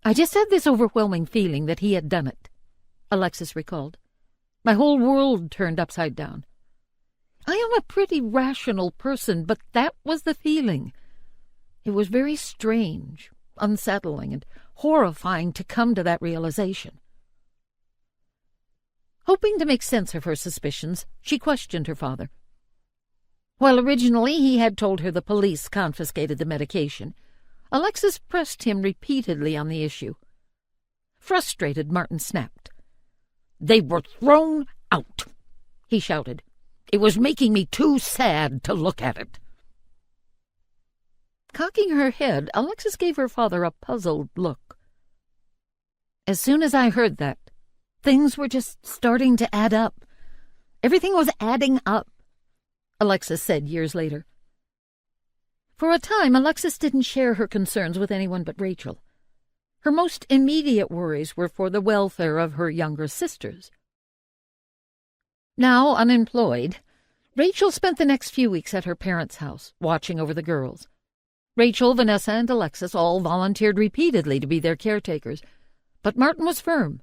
I just had this overwhelming feeling that he had done it, Alexis recalled. My whole world turned upside down. I am a pretty rational person, but that was the feeling. It was very strange, unsettling, and horrifying to come to that realization. Hoping to make sense of her suspicions, she questioned her father. While originally he had told her the police confiscated the medication, Alexis pressed him repeatedly on the issue. Frustrated, Martin snapped. "They were thrown out," he shouted. "It was making me too sad to look at it." Cocking her head, Alexis gave her father a puzzled look. As soon as I heard that, things were just starting to add up. Everything was adding up, Alexis said years later. For a time, Alexis didn't share her concerns with anyone but Rachel. Her most immediate worries were for the welfare of her younger sisters. Now unemployed, Rachel spent the next few weeks at her parents' house, watching over the girls. Rachel, Vanessa, and Alexis all volunteered repeatedly to be their caretakers, but Martin was firm.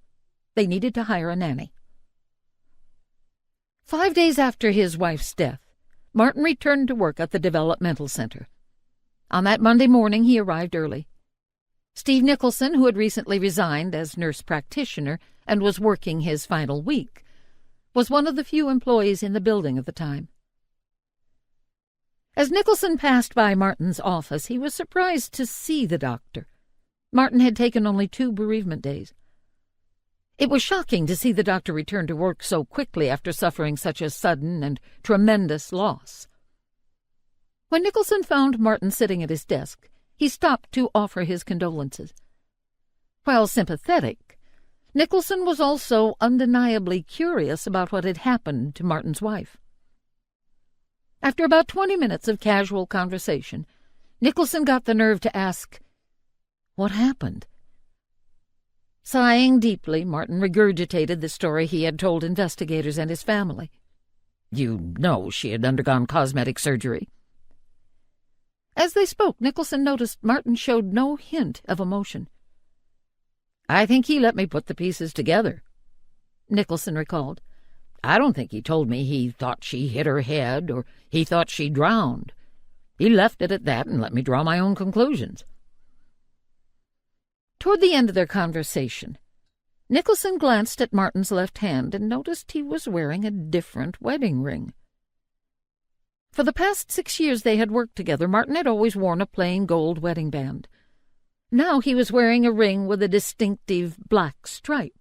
They needed to hire a nanny. 5 days after his wife's death, Martin returned to work at the developmental center. On that Monday morning, he arrived early. Steve Nicholson, who had recently resigned as nurse practitioner and was working his final week, was one of the few employees in the building at the time. As Nicholson passed by Martin's office, he was surprised to see the doctor. Martin had taken only 2 bereavement days. It was shocking to see the doctor return to work so quickly after suffering such a sudden and tremendous loss. When Nicholson found Martin sitting at his desk, he stopped to offer his condolences. While sympathetic, Nicholson was also undeniably curious about what had happened to Martin's wife. After about 20 minutes of casual conversation, Nicholson got the nerve to ask, "What happened?" Sighing deeply, Martin regurgitated the story he had told investigators and his family. "You know she had undergone cosmetic surgery." As they spoke, Nicholson noticed Martin showed no hint of emotion. "I think he let me put the pieces together," Nicholson recalled. "I don't think he told me he thought she hit her head or he thought she drowned. He left it at that and let me draw my own conclusions." Toward the end of their conversation, Nicholson glanced at Martin's left hand and noticed he was wearing a different wedding ring. For the past 6 years they had worked together, Martin had always worn a plain gold wedding band. Now he was wearing a ring with a distinctive black stripe.